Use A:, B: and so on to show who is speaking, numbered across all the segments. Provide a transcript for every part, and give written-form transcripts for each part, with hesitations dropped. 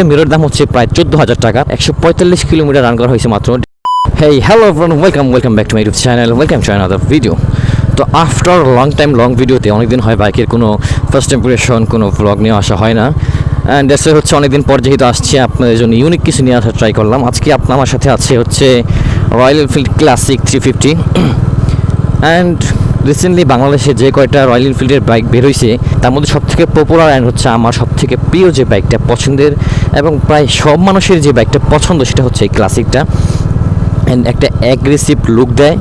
A: Mirror দাম হচ্ছে প্রায় 14,000 টাকা। 145 কিলোমিটার রান করা হয়েছে মাত্র। Hey hello everyone, welcome back to my YouTube channel, welcome to another video. তো আফটার লং ভিডিওতে অনেকদিন হয় বাইকের কোনো ফার্স্ট ইম্প্রেশন, কোনো ব্লগ নিয়ে আসা হয় না। অ্যান্ড এসে হচ্ছে অনেকদিন পর যেহেতু আসছি, আপনাদের জন্য ইউনিক কিছু নিয়ে আসার ট্রাই করলাম। আজকে আমার সাথে আছে হচ্ছে royal Enfield classic 350। And recently বাংলাদেশে যে কয়টা রয়্যাল এনফিল্ডের বাইক বের হয়েছে তার মধ্যে সবথেকে পপুলার অ্যান্ড হচ্ছে আমার সবথেকে প্রিয় যে বাইকটা পছন্দের এবং প্রায় সব মানুষের যে বাইকটা পছন্দ সেটা হচ্ছে এই ক্লাসিকটা। অ্যান্ড একটা অ্যাগ্রেসিভ লুক দেয়,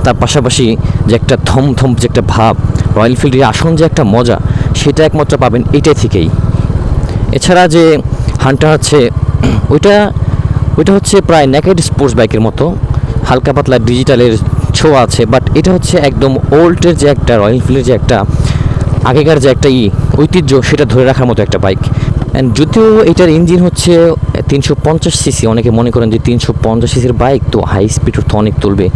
A: তার পাশাপাশি যে একটা থম যে একটা ভাব, রয়্যাল এনফিল্ডের আসন যে একটা মজা, সেটা একমাত্র পাবেন এইটাই থেকেই। এছাড়া যে হান্টার আছে ওইটা হচ্ছে প্রায় নেকেড স্পোর্টস বাইকের মতো, হালকা পাতলা ডিজিটালের ছোঁয়া আছে, বাট এটা হচ্ছে একদম ওল্ডের যে একটা রয়্যাল এনফিল্ডের যে একটা আগেকার যে একটা ঐতিহ্য, সেটা ধরে রাখার মতো একটা বাইক। অ্যান্ড যদিও এটার ইঞ্জিন হচ্ছে 350 সিসি, অনেকে মনে করেন যে 350 সিসির বাইক তো হাই স্পিড তো অনেক তুলবে,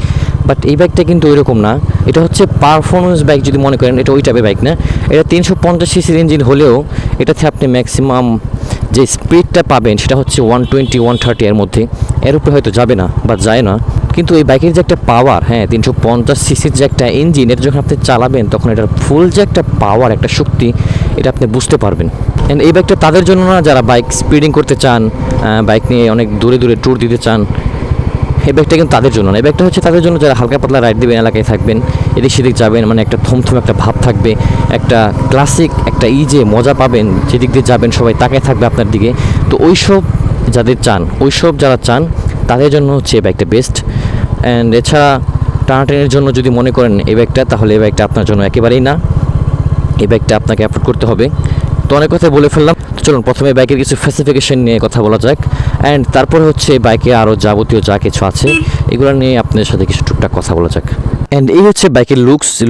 A: বাট এই বাইকটা কিন্তু ওইরকম না। এটা হচ্ছে পারফরমেন্স বাইক যদি মনে করেন, এটা ওই টাইপের বাইক না। এটা 350 সিসির ইঞ্জিন হলেও এটাতে আপনি ম্যাক্সিমাম যে স্পিডটা পাবেন সেটা হচ্ছে 120-130 এর মধ্যে, এর উপরে হয়তো যাবে না বা যায় না। কিন্তু এই বাইকের যে একটা পাওয়ার, 350 সিসির যে একটা ইঞ্জিন, এটা যখন আপনি চালাবেন তখন এটার ফুল যে একটা পাওয়ার, একটা শক্তি, এটা আপনি বুঝতে পারবেন। অ্যান্ড এই বাইকটা তাদের জন্য না যারা বাইক স্পিডিং করতে চান, বাইক নিয়ে অনেক দূরে ট্যুর দিতে চান, এই বাইকটা কিন্তু তাদের জন্য না। এই বাইকটা হচ্ছে তাদের জন্য যারা হালকা পাতলা রাইড দেবেন, এলাকায় থাকবেন, এদিক সেদিক যাবেন, মানে একটা থমথম একটা ভাব থাকবে, একটা ক্লাসিক একটা যে মজা পাবেন, যেদিক দিয়ে যাবেন সবাই তাকায় থাকবে আপনার দিকে। তো যারা চান তাদের জন্য হচ্ছে এই বাইকটা বেস্ট। অ্যান্ড এছাড়া টানাটানির জন্য যদি মনে করেন এই বাইকটা, তাহলে এই বাইকটা আপনার জন্য একেবারেই না। এই বাইকটা আপনাকে অ্যাফোর্ড করতে হবে। তো অনেক কথা বলে ফেললাম, চলুন প্রথমে বাইকের কিছু স্পেসিফিকেশন নিয়ে কথা বলা যাক। অ্যান্ড তারপরে হচ্ছে বাইকে আরও যাবতীয় যা কিছু আছে এগুলো নিয়ে আপনাদের সাথে কিছু টুকটাক কথা বলা যাক। অ্যান্ড এই হচ্ছে বাইকের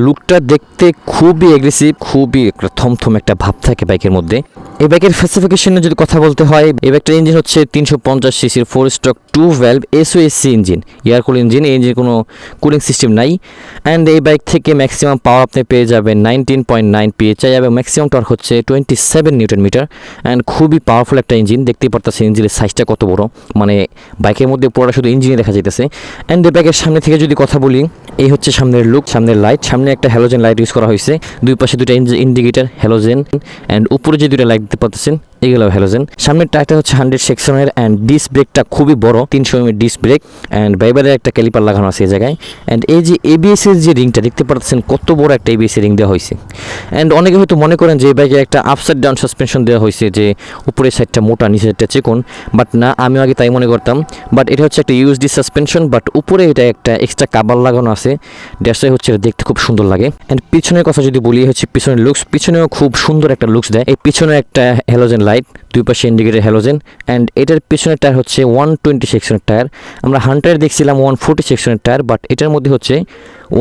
A: লুকটা দেখতে খুবই এগ্রেসিভ, খুবই একটা থমথম একটা ভাব থাকে বাইকের মধ্যে। এই বাইকের স্পেসিফিকেশনে যদি কথা বলতে হয়, এই বাইকটার ইঞ্জিন হচ্ছে 350 সিসির 4 স্ট্রোক 2 ভ্যালভ এসওএসসি ইঞ্জিন, এয়ার কুল ইঞ্জিন। এই ইঞ্জিনের কোনো কুলিং সিস্টেম নাই। অ্যান্ড এই বাইক থেকে ম্যাক্সিমাম পাওয়ার আপনি পেয়ে যাবেন 19.9 PHI এবং ম্যাক্সিমাম টর্ক হচ্ছে 27 নিউটন মিটার। অ্যান্ড খুবই পাওয়ারফুল একটা ইঞ্জিন, দেখতেই পারতেছে ইঞ্জিনের সাইজটা কত বড়, মানে বাইকের মধ্যে পুরোটা শুধু ইঞ্জিনে দেখা যাইতেছে। অ্যান্ড এই বাইকের সামনে থেকে যদি কথা বলি, এই হচ্ছে সামনের লুক, সামনের লাইট, সামনে একটা হ্যালোজেন লাইট ইউজ করা হয়েছে, দুই পাশে দুইটা ইন্ডিকেটার হ্যালোজেন, অ্যান্ড উপরে যে দুইটা লাইট দেখতে পাচ্ছেন এগুলো হ্যালোজেন। সামনের টায়ারটা হচ্ছে 100 সেকশনের, অ্যান্ড ডিস্ক ব্রেকটা খুবই বড়, 300 mm ডিস্ক ব্রেক, অ্যান্ড বাইবারের একটা ক্যালিপার লাগানো আছে এই জায়গায়। অ্যান্ড এই যে ABS এর যে রিংটা দেখতে পাচ্ছেন, কত বড় একটা ABS এর রিং দেওয়া হয়েছে। অ্যান্ড অনেকে হয়তো মনে করেন যে এই বাইকে একটা আপসাইড ডাউন সাসপেনশন দেওয়া হয়েছে, যে উপরের সাইডটা মোটা নিচের সাইডটা চিকন, বাট না, আমি আগে তাই মনে করতাম। বাট এটা হচ্ছে একটা USD সাসপেনশন, বাট উপরে এটা একটা এক্সট্রা কাবার লাগানো আছে, ড্যাশে হচ্ছে দেখতে খুব সুন্দর লাগে। অ্যান্ড পিছনের কথা যদি বলি, হচ্ছে পিছনের লুকস, পিছনেও খুব সুন্দর একটা লুকস দেয়। এই পিছনে একটা হ্যালোজেন লাইট, দুই পাশে ইন্ডিকেটর হ্যালোজেন। অ্যান্ড এটার পিছনের টায়ার হচ্ছে 120 সেকশনের টায়ার। আমরা হান্টার দেখছিলাম 140 সেকশনের টায়ার, বাট এটার মধ্যে হচ্ছে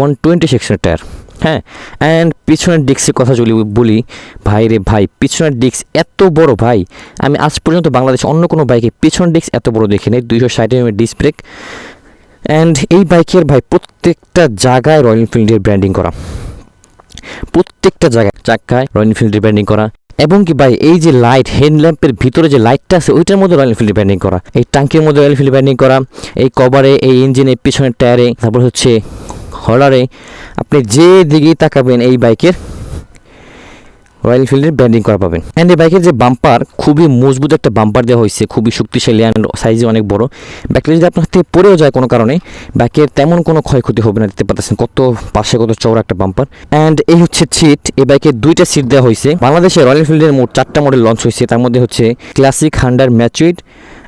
A: 120 সেকশনের টায়ার। অ্যান্ড পিছনের ডিস্কের কথা যদি বলি, ভাই রে ভাই, পিছনের ডিস্ক এত বড়, ভাই আমি আজ পর্যন্ত বাংলাদেশে অন্য কোনো বাইকে পিছনের ডিস্ক এত বড় দেখিনি। 260 mm ডিস্ক ব্রেক। অ্যান্ড এই বাইকের ভাই প্রত্যেকটা জায়গায় রয়্যাল এনফিল্ডের ব্র্যান্ডিং করা, প্রত্যেকটা চাকায় রয়্যাল এনফিল্ডের ব্র্যান্ডিং করা। এবং কি ভাই, এই যে লাইট, হেডল্যাম্পের ভিতরে যে লাইটটা আছে ওইটার মধ্যে রয়্যাল এনফিল্ড ব্র্যান্ডিং করা, এই টাঙ্কির মধ্যে রয়্যাল এনফিল্ড ব্র্যান্ডিং করা, এই কভারে, এই ইঞ্জিনের পিছনের টায়ারে, তারপর হচ্ছে হলারে, আপনি যে দিকেই তাকাবেন এই বাইকের রয়্যাল এনফিল্ডের ব্র্যান্ডিং করা পাবেন। অ্যান্ড এই বাইকের যে বাম্পার, খুবই মজবুত একটা বাম্পার দেওয়া হয়েছে, খুবই শক্তিশালী অ্যান্ড সাইজে অনেক বড়। বাইকটা যদি আপনার থেকে পড়েও যায় কোনো কারণে, বাইকের তেমন কোনো ক্ষয়ক্ষতি হবে না। দেখতে পাচ্ছেন কত পাশে কত চওড়া একটা বাম্পার। অ্যান্ড এই হচ্ছে সিট, এই বাইকে 2টা সিট দেওয়া হয়েছে। বাংলাদেশে রয়্যাল এনফিল্ডের মোট 4টা মডেল লঞ্চ হয়েছে, তার মধ্যে হচ্ছে ক্লাসিক, হান্টার, ম্যাচুইড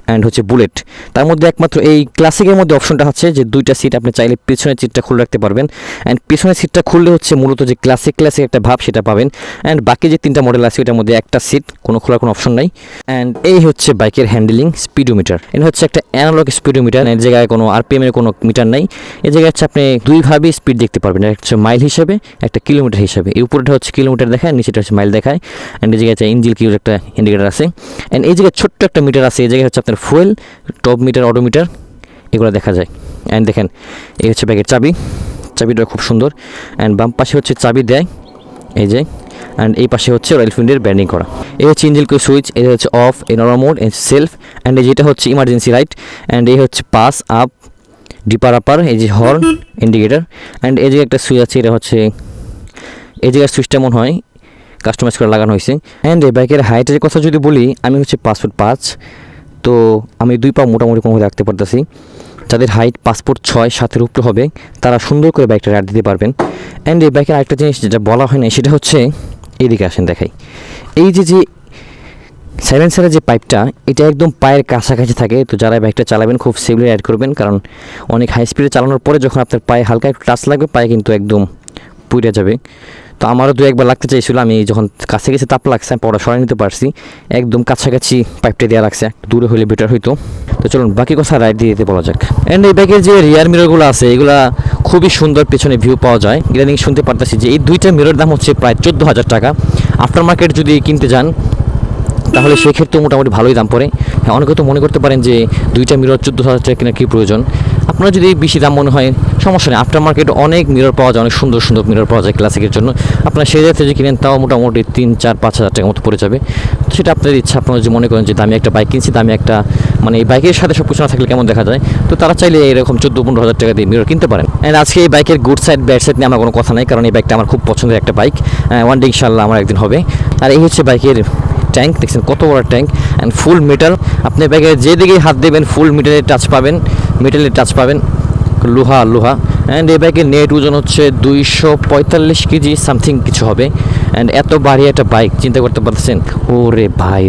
A: অ্যান্ড হচ্ছে বুলেট। তার মধ্যে একমাত্র এই ক্লাসিকের মধ্যে অপশনটা হচ্ছে যে 2টা সিট আপনি চাইলে পিছনের সিটটা খুলে রাখতে পারবেন। অ্যান্ড পিছনের সিটটা খুললে হচ্ছে মূলত যে ক্লাসিক একটা ভাব সেটা পাবেন। অ্যান্ড বাকি যে 3টা মডেল আছে ওটার মধ্যে একটা সিট, কোনো খোলার কোনো অপশন নাই। অ্যান্ড এই হচ্ছে বাইকের হ্যান্ডেলিং স্পিডোমিটার, এটা হচ্ছে একটা অ্যানালগ স্পিডোমিটার। এর জায়গায় কোনো RPM এর কোনো মিটার নাই। এই জায়গায় হচ্ছে আপনি দুইভাবেই স্পিড দেখতে পারবেন, একটা হচ্ছে মাইল হিসাবে, একটা কিলোমিটার হিসাবে। এই উপরটা হচ্ছে কিলোমিটার দেখায়, নিচেটা হচ্ছে মাইল দেখায়। অ্যান্ড এই জায়গায় ইঞ্জিন কিউর একটা ইন্ডিকেটার আছে। অ্যান্ড এই জায়গায় ছোট্ট একটা মিটার আছে, এই জায়গায় হচ্ছে আপনার ফুয়েল, টপ মিটার, অডোমিটার, এগুলো দেখা যায়। অ্যান্ড দেখেন এই হচ্ছে ব্যাগের চাবিটা খুব সুন্দর। অ্যান্ড বাম পাশে হচ্ছে চাবি দেয়, এই যে। অ্যান্ড এই পাশে হচ্ছে রয়্যাল এনফিল্ডের ব্র্যান্ডিং করা। এই হচ্ছে ইঞ্জিন কো সুইচ, এটা হচ্ছে অফ, এই নরমাল মোড, সেলফ, অ্যান্ড এই যেটা হচ্ছে ইমার্জেন্সি লাইট, অ্যান্ড এই হচ্ছে পাস আপ, ডিপার আপার, এই যে হর্ন, ইন্ডিকেটার, অ্যান্ড এই যে একটা সুইচ আছে, এটা হচ্ছে এই জায়গার সুইচটা মনে হয় কাস্টমাইজ করে লাগানো হয়েছে। অ্যান্ড এই বাইকের হাইটের কথা যদি বলি, আমি হচ্ছে 5 ফুট 5, তো আমি 2 পা মোটামুটি কমে রাখতে পারতেছি। যাদের হাইট 5 ফুট 6-7 উপরে হবে তারা সুন্দর করে বাইকটা রাইড দিতে পারবেন। অ্যান্ড এই বাইকের আরেকটা জিনিস যেটা বলা হয় না, সেটা হচ্ছে এদিকে আসেন দেখাই, এই যে সাইলেন্সারের যে পাইপটা, এটা একদম পায়ের কাছাকাছি থাকে। তো যারা বাইকটা চালাবেন খুব সেফলি রাইড করবেন, কারণ অনেক হাই স্পিডে চালানোর পরে যখন আপনার পায়ে হালকা একটু টাচ লাগবে, পায়ে কিন্তু একদম পুড়ে যাবে। তো আমারও 2-1 বার লাগতে চাইছিল, আমি যখন কাছে গেছে তাপ লাগছে, আমি পড়া সরাই নিতে পারছি, একদম কাছাকাছি পাইপটা দেওয়া লাগছে, দূরে হলে বেটার হইতো। তো চলুন বাকি কথা রাইড দিয়ে দিতে বলা যাক। অ্যান্ড এই বাইকের যে রিয়ার মিররগুলো আছে, এগুলা খুবই সুন্দর, পেছনে ভিউ পাওয়া যায়। ইদানিং শুনতে পারতেছি যে এই 2টা মিরর দাম হচ্ছে প্রায় 14,000 টাকা। আফটার মার্কেট যদি কিনতে যান তাহলে সেক্ষেত্রে মোটামুটি ভালোই দাম পড়ে। হ্যাঁ, অনেকে তো মনে করতে পারেন যে 2টা মিরর 14,000 টাকা কেনার কী প্রয়োজন। আপনারা যদি বেশি দাম মনে হয় সমস্যা নেই, আফটার মার্কেট অনেক মিরর পাওয়া যায়, অনেক সুন্দর সুন্দর মিরর পাওয়া যায় ক্লাসিকের জন্য। আপনারা সেই জায়গা থেকে কিনেন তাও মোটামুটি 3-4-5 হাজার টাকার মতো পড়ে যাবে। তো সেটা আপনাদের ইচ্ছা, আপনারা যদি মনে করেন যে দামি একটা বাইক কিনছি, দামি একটা মানে এই বাইকের সাথে সব কিছু না থাকলে কেমন দেখা যায়, তো তারা চাইলে এরকম 14-15 হাজার টাকা দিয়ে মিরর কিনতে পারেন। অ্যান্ড আজকে এই বাইকের গুড সাইড ব্যাড সাইড নিয়ে আমার কোনো কথা নাই, কারণ এই বাইকটা আমার খুব পছন্দের একটা বাইক। ওয়ান ডে ইনশাআল্লাহ আমার একদিন হবে। আর এই হচ্ছে বাইকের ট্যাঙ্ক, দেখছেন কত বড় ট্যাঙ্ক, অ্যান্ড ফুল মেটাল। আপনি ব্যাগে যেদিকেই হাত দেবেন ফুল মেটালের টাচ পাবেন, লোহা। অ্যান্ড এই বাইকের নেট ওজন হচ্ছে 245 কেজি সামথিং কিছু হবে। অ্যান্ড এত ভারী একটা বাইক চিন্তা করতে পারতেছেন। ও রে ভাই,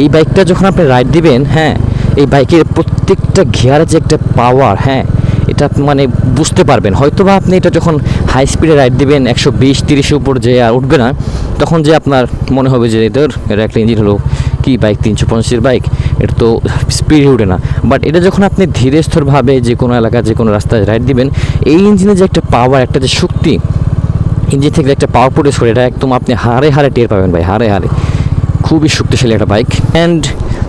A: এই বাইকটা যখন আপনি রাইড দিবেন, হ্যাঁ, এই বাইকের প্রত্যেকটা গিয়ারে যে একটা পাওয়ার, হ্যাঁ, এটা মানে বুঝতে পারবেন। হয়তো বা আপনি এটা যখন হাই স্পিডে রাইড দিবেন 120-30 উপর যে আর উঠবে না, তখন যে আপনার মনে হবে যে এটা একটা ইঞ্জিন হলো কি বাইক, 350 বাইক, এটা তো স্পিডে উঠে না। বাট এটা যখন আপনি ধীরে স্থিরভাবে যে কোনো এলাকা, যে কোনো রাস্তায় রাইড দিবেন, এই ইঞ্জিনের যে একটা পাওয়ার, একটা যে শক্তি ইঞ্জিন থেকে একটা পাওয়ার প্রডিউস করে, এটা একদম আপনি হারে টের পাবেন ভাই, হারে। খুবই শক্তিশালী একটা বাইক। অ্যান্ড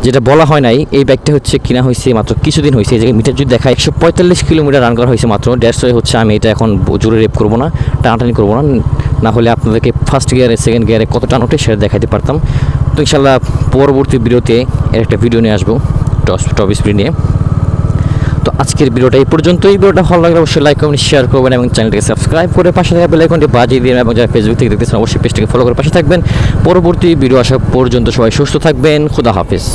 A: যেটা বলা হয় নাই, এই বাইকটা হচ্ছে কিনা হয়েছে মাত্র কিছুদিন হয়েছে। এই জায়গায় মিটার যদি দেখায় 145 কিলোমিটার রান করা হয়েছে মাত্র। দ্যাটস ওয়াই হচ্ছে আমি এটা এখন জোরে রেপ করবো না, টানাটানি করবো না হলে আপনাদেরকে ফার্স্ট গিয়ারে সেকেন্ড গিয়ারে কত টান ওঠে সেটা দেখাতে পারতাম। তো ইনশাল্লাহ পরবর্তী ভিডিওতে এর একটা ভিডিও নিয়ে আসবো টপ স্পিড নিয়ে। তো আজকের ভিডিওটা এই পর্যন্তই। ভিডিওটা ভালো লাগলে অবশ্যই লাইক কমেন্ট শেয়ার করবেন এবং চ্যানেলটাকে সাবস্ক্রাইব করে পাশে থাকা বেল আইকনটি বাজিয়ে দিন, এবং যারা ফেসবুক থেকে দেখতেছেন অবশ্যই পেজটাকে ফলো করে পাশে থাকবেন। পরবর্তী ভিডিও আসা পর্যন্ত সবাই সুস্থ থাকবেন। খুদা হাফেজ।